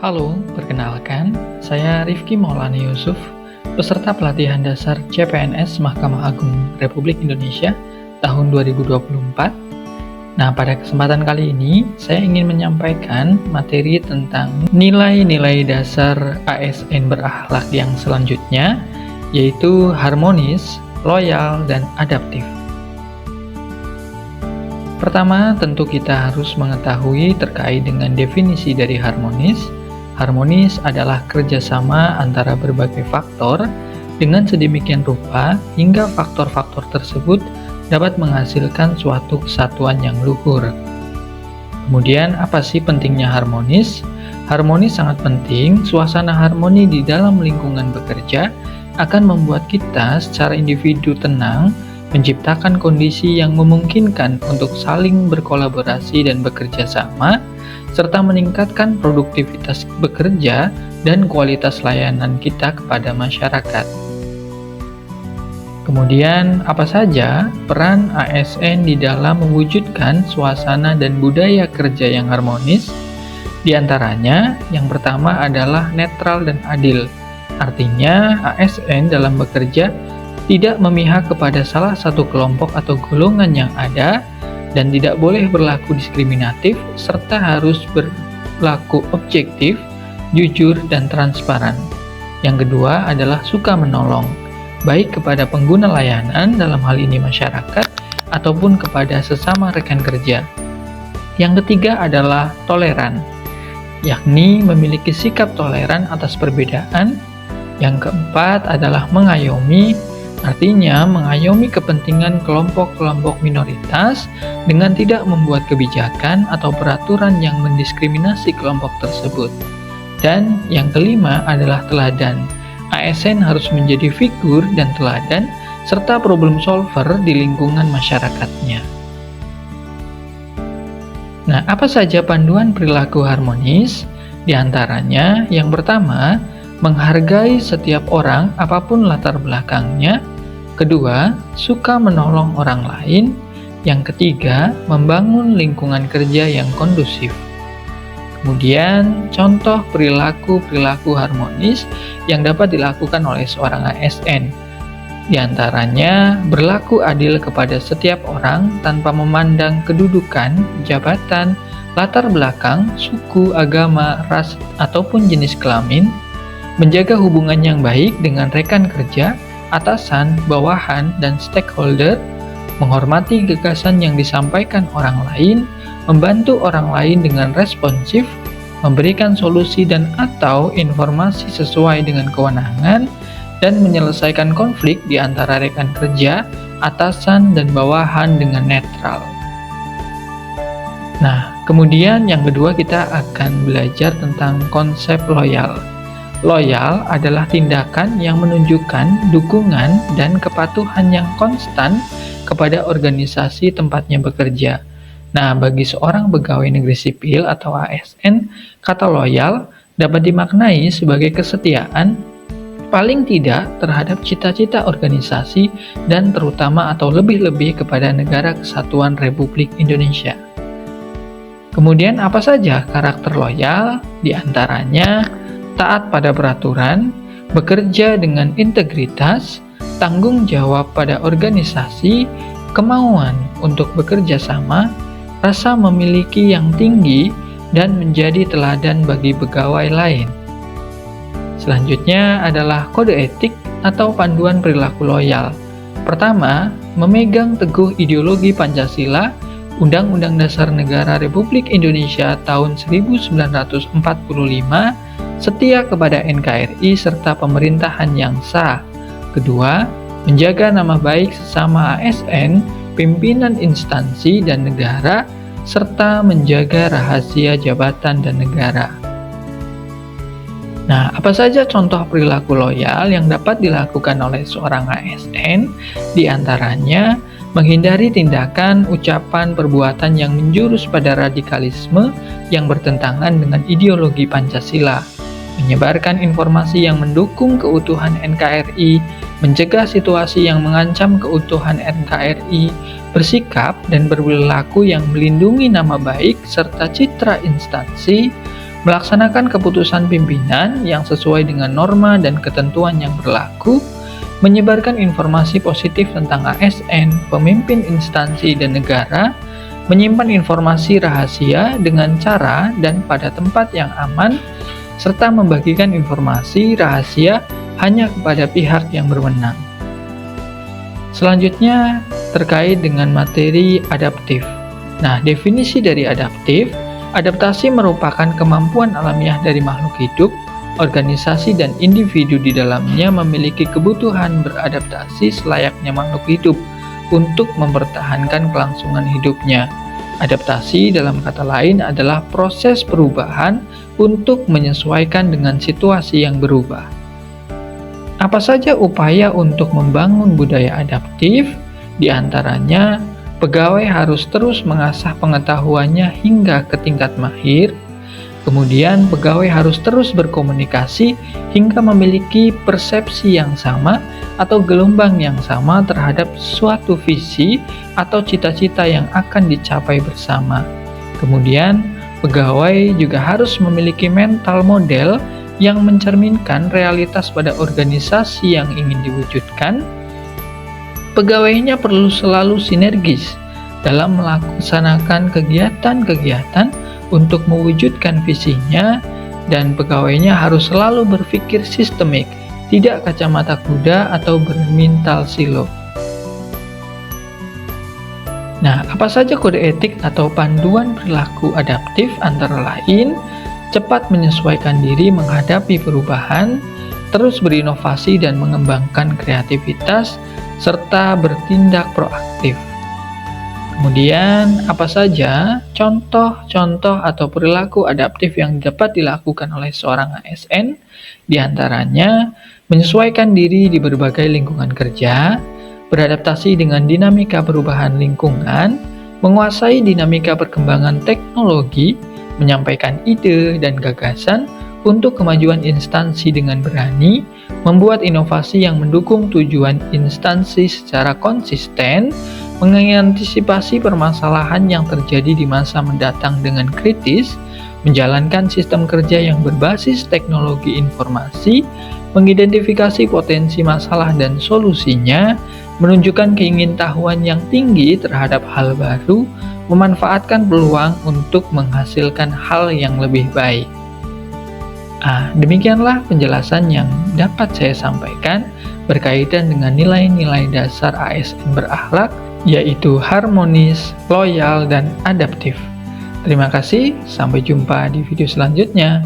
Halo, perkenalkan, saya Rifki Maulana Yusuf, peserta pelatihan dasar CPNS Mahkamah Agung Republik Indonesia tahun 2024. Nah, pada kesempatan kali ini, saya ingin menyampaikan materi tentang nilai-nilai dasar ASN berakhlak yang selanjutnya, yaitu harmonis, loyal, dan adaptif. Pertama, tentu kita harus mengetahui terkait dengan definisi dari harmonis. Harmonis adalah kerjasama antara berbagai faktor dengan sedemikian rupa hingga faktor-faktor tersebut dapat menghasilkan suatu kesatuan yang luhur. Kemudian, apa sih pentingnya harmonis? Harmonis sangat penting. Suasana harmoni di dalam lingkungan bekerja akan membuat kita secara individu tenang, menciptakan kondisi yang memungkinkan untuk saling berkolaborasi dan bekerja sama, serta meningkatkan produktivitas bekerja dan kualitas layanan kita kepada masyarakat. Kemudian, apa saja peran ASN di dalam mewujudkan suasana dan budaya kerja yang harmonis? Di antaranya, yang pertama adalah netral dan adil. Artinya, ASN dalam bekerja tidak memihak kepada salah satu kelompok atau golongan yang ada, dan tidak boleh berlaku diskriminatif, serta harus berlaku objektif, jujur, dan transparan. Yang kedua adalah suka menolong, baik kepada pengguna layanan, dalam hal ini masyarakat, ataupun kepada sesama rekan kerja. Yang ketiga adalah toleran, yakni memiliki sikap toleran atas perbedaan. Yang keempat adalah mengayomi, artinya mengayomi kepentingan kelompok-kelompok minoritas dengan tidak membuat kebijakan atau peraturan yang mendiskriminasi kelompok tersebut. Dan yang kelima adalah teladan. ASN harus menjadi figur dan teladan serta problem solver di lingkungan masyarakatnya. Nah, apa saja panduan perilaku harmonis? Di antaranya, yang pertama, menghargai setiap orang apapun latar belakangnya. Kedua, suka menolong orang lain. Yang ketiga, membangun lingkungan kerja yang kondusif. Kemudian, contoh perilaku-perilaku harmonis yang dapat dilakukan oleh seorang ASN. Di antaranya, berlaku adil kepada setiap orang tanpa memandang kedudukan, jabatan, latar belakang, suku, agama, ras, ataupun jenis kelamin, menjaga hubungan yang baik dengan rekan kerja, atasan, bawahan, dan stakeholder, menghormati gagasan yang disampaikan orang lain, membantu orang lain dengan responsif, memberikan solusi dan atau informasi sesuai dengan kewenangan, dan menyelesaikan konflik di antara rekan kerja, atasan, dan bawahan dengan netral. Nah, kemudian yang kedua kita akan belajar tentang konsep loyal. Loyal adalah tindakan yang menunjukkan dukungan dan kepatuhan yang konstan kepada organisasi tempatnya bekerja. Nah, bagi seorang pegawai negeri sipil atau ASN, kata loyal dapat dimaknai sebagai kesetiaan paling tidak terhadap cita-cita organisasi dan terutama atau lebih-lebih kepada Negara Kesatuan Republik Indonesia. Kemudian apa saja karakter loyal? Di antaranya taat pada peraturan, bekerja dengan integritas, tanggung jawab pada organisasi, kemauan untuk bekerja sama, rasa memiliki yang tinggi, dan menjadi teladan bagi pegawai lain. Selanjutnya adalah kode etik atau panduan perilaku loyal. Pertama, memegang teguh ideologi Pancasila, Undang-Undang Dasar Negara Republik Indonesia tahun 1945, setia kepada NKRI serta pemerintahan yang sah. Kedua, menjaga nama baik sesama ASN, pimpinan instansi dan negara, serta menjaga rahasia jabatan dan negara. Nah, apa saja contoh perilaku loyal yang dapat dilakukan oleh seorang ASN? Di antaranya, menghindari tindakan, ucapan, perbuatan yang menjurus pada radikalisme yang bertentangan dengan ideologi Pancasila, menyebarkan informasi yang mendukung keutuhan NKRI, mencegah situasi yang mengancam keutuhan NKRI, bersikap dan berperilaku yang melindungi nama baik serta citra instansi, melaksanakan keputusan pimpinan yang sesuai dengan norma dan ketentuan yang berlaku, menyebarkan informasi positif tentang ASN, pemimpin instansi dan negara, menyimpan informasi rahasia dengan cara dan pada tempat yang aman, serta membagikan informasi rahasia hanya kepada pihak yang berwenang. Selanjutnya, terkait dengan materi adaptif. Nah, definisi dari adaptif, adaptasi merupakan kemampuan alamiah dari makhluk hidup, organisasi dan individu di dalamnya memiliki kebutuhan beradaptasi selayaknya makhluk hidup untuk mempertahankan kelangsungan hidupnya. Adaptasi dalam kata lain adalah proses perubahan untuk menyesuaikan dengan situasi yang berubah. Apa saja upaya untuk membangun budaya adaptif? Di antaranya, pegawai harus terus mengasah pengetahuannya hingga ke tingkat mahir. Kemudian, pegawai harus terus berkomunikasi hingga memiliki persepsi yang sama atau gelombang yang sama terhadap suatu visi atau cita-cita yang akan dicapai bersama. Kemudian, pegawai juga harus memiliki mental model yang mencerminkan realitas pada organisasi yang ingin diwujudkan. Pegawainya perlu selalu sinergis dalam melaksanakan kegiatan-kegiatan untuk mewujudkan visinya, dan pegawainya harus selalu berpikir sistemik, tidak kacamata kuda atau bermental silo. Nah, apa saja kode etik atau panduan perilaku adaptif? Antara lain, cepat menyesuaikan diri menghadapi perubahan, terus berinovasi dan mengembangkan kreativitas, serta bertindak proaktif. Kemudian, apa saja contoh-contoh atau perilaku adaptif yang dapat dilakukan oleh seorang ASN? Di antaranya, menyesuaikan diri di berbagai lingkungan kerja, beradaptasi dengan dinamika perubahan lingkungan, menguasai dinamika perkembangan teknologi, menyampaikan ide dan gagasan untuk kemajuan instansi dengan berani, membuat inovasi yang mendukung tujuan instansi secara konsisten, mengantisipasi permasalahan yang terjadi di masa mendatang dengan kritis, menjalankan sistem kerja yang berbasis teknologi informasi, mengidentifikasi potensi masalah dan solusinya, menunjukkan keingintahuan yang tinggi terhadap hal baru, memanfaatkan peluang untuk menghasilkan hal yang lebih baik. Demikianlah penjelasan yang dapat saya sampaikan berkaitan dengan nilai-nilai dasar ASN berakhlak, yaitu harmonis, loyal, dan adaptif. Terima kasih, sampai jumpa di video selanjutnya.